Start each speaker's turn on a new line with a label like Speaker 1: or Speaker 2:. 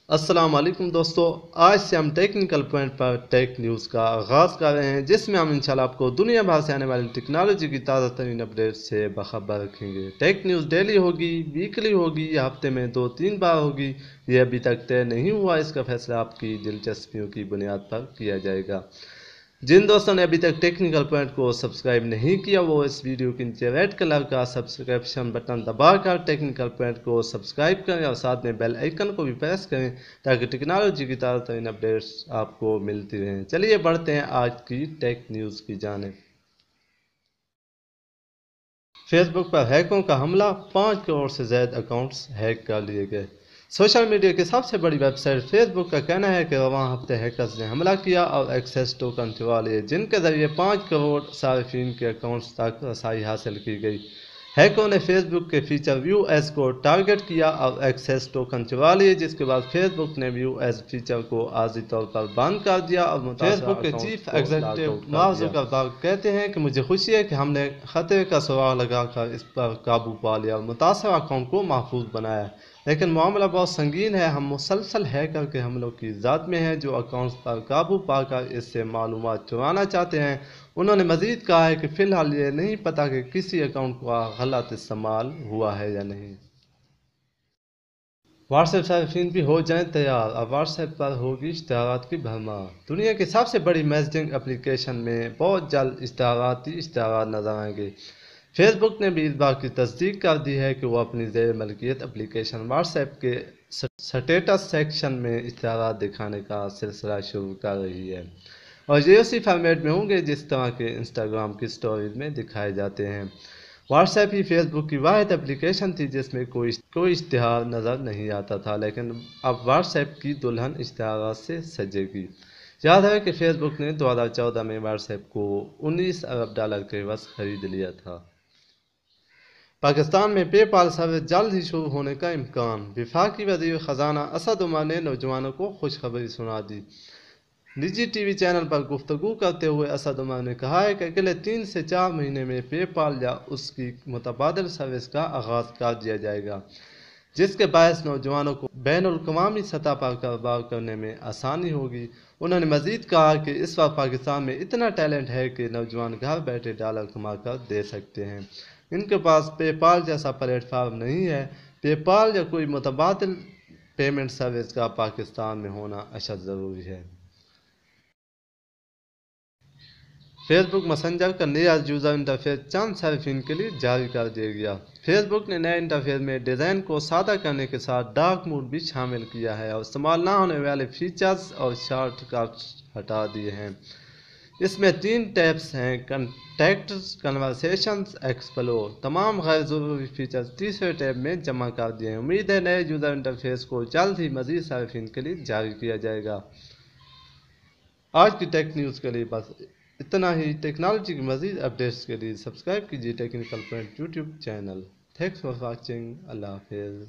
Speaker 1: السلام علیکم دوستو، آج سے ہم ٹیکنیکل پوائنٹ پر ٹیک نیوز کا آغاز کر رہے ہیں، جس میں ہم انشاءاللہ آپ کو دنیا بھر سے آنے والی ٹیکنالوجی کی تازہ ترین اپڈیٹ سے باخبر رکھیں گے۔ ٹیک نیوز ڈیلی ہوگی، ویکلی ہوگی یا ہفتے میں 2-3 بار ہوگی، یہ ابھی تک طے نہیں ہوا، اس کا فیصلہ آپ کی دلچسپیوں کی بنیاد پر کیا جائے گا۔ جن دوستوں نے ابھی تک ٹیکنیکل پوائنٹ کو سبسکرائب نہیں کیا، وہ اس ویڈیو کے نیچے ریڈ کلر کا سبسکرپشن بٹن دبا کر ٹیکنیکل پوائنٹ کو سبسکرائب کریں اور ساتھ میں بیل آئیکن کو بھی پریس کریں تاکہ ٹیکنالوجی کی تازہ ترین اپڈیٹس آپ کو ملتی رہیں۔ چلیے بڑھتے ہیں آج کی ٹیک نیوز کی جانب۔ فیس بک پر ہیکروں کا حملہ، 5 کروڑ سے زائد اکاؤنٹس ہیک کر لیے گئے۔ سوشل میڈیا کی سب سے بڑی ویب سائٹ فیس بک کا کہنا ہے کہ رواں ہفتے ہیکرز نے حملہ کیا اور ایکسیس ٹوکن چرا لیے، جن کے ذریعے 5 کروڑ صارفین کے اکاؤنٹس تک رسائی حاصل کی گئی۔ ہیکروں نے فیس بک کے فیچر ویو ایز کو ٹارگٹ کیا اور ایکسیس ٹوکن چرا لیے، جس کے بعد فیس بک نے ویو ایز فیچر کو عارضی طور پر بند کر دیا اور فیس بک کے چیف ایگزیکٹو مارک زکربرگ کہتے ہیں کہ مجھے خوشی ہے کہ ہم نے خطرے کا سراغ لگا کر اس پر قابو پا لیا اور متاثرہ اکاؤنٹ کو محفوظ بنایا، لیکن معاملہ بہت سنگین ہے۔ ہم مسلسل ہیکر کے حملوں کی زد میں ہیں جو اکاؤنٹس پر قابو پا کر اس سے معلومات چرانا چاہتے ہیں۔ انہوں نے مزید کہا ہے کہ فی الحال یہ نہیں پتہ کہ کسی اکاؤنٹ کا غلط استعمال ہوا ہے یا نہیں۔ واٹس ایپ صارفین بھی ہو جائیں تیار، اب واٹس ایپ پر ہوگی اشتہارات کی بھرمار۔ دنیا کی سب سے بڑی میسجنگ اپلیکیشن میں بہت جلد اشتہارات نظر آئیں گے۔ فیس بک نے بھی اس بات کی تصدیق کر دی ہے کہ وہ اپنی زیر ملکیت اپلیکیشن واٹس ایپ کے سٹیٹس سیکشن میں اشتہارات دکھانے کا سلسلہ شروع کر رہی ہے، اور یہ اسی فارمیٹ میں ہوں گے جس طرح کے انسٹاگرام کی سٹوریز میں دکھائے جاتے ہیں۔ واٹس ایپ ہی فیس بک کی واحد اپلیکیشن تھی جس میں کوئی اشتہار نظر نہیں آتا تھا، لیکن اب واٹس ایپ کی دلہن اشتہارات سے سجے گی۔ یاد ہے کہ فیس بک نے 2014 میں واٹس ایپ کو $19 ارب کے عوض خرید لیا تھا۔ پاکستان میں پے پال سروس جلد ہی شروع ہونے کا امکان، وفاقی وزیر خزانہ اسد عمر نے نوجوانوں کو خوشخبری سنا دی۔ نجی ٹی وی چینل پر گفتگو کرتے ہوئے اسد عمر نے کہا ہے کہ اگلے 3 سے 4 مہینے میں پے پال یا اس کی متبادل سروس کا آغاز کر دیا جائے گا، جس کے باعث نوجوانوں کو بین الاقوامی سطح پر کاروبار کرنے میں آسانی ہوگی۔ انہوں نے مزید کہا کہ اس وقت پاکستان میں اتنا ٹیلنٹ ہے کہ نوجوان گھر بیٹھے ڈالر کما کر دے سکتے ہیں۔ ان کے پاس پے پال جیسا پلیٹ فارم نہیں ہے۔ پے پال یا کوئی متبادل پیمنٹ سروس کا پاکستان میں ہونا اشد ضروری ہے۔ فیس بک میسنجر کا نیا یوزر انٹرفیس چند صارفین کے لیے جاری کر دیا گیا۔ فیس بک نے نئے انٹرفیس میں ڈیزائن کو سادہ کرنے کے ساتھ ڈارک موڈ بھی شامل کیا ہے اور استعمال نہ ہونے والے فیچرز اور شارٹ کٹس ہٹا دیے ہیں۔ اس میں 3 ٹیبز ہیں: کنٹیکٹس، کنورسیشنز، ایکسپلور۔ تمام غیر ضروری فیچرز تیسرے ٹیب میں جمع کر دیے ہیں۔ امید ہے نئے یوزر انٹرفیس کو جلد ہی مزید صارفین کے لیے جاری کیا جائے گا۔ آج کی ٹیک نیوز کے لیے بس اتنا ہی۔ ٹیکنالوجی کی مزید اپڈیٹس کے لیے سبسکرائب کیجیے technical point YouTube channel. Thanks for watching. اللہ حافظ۔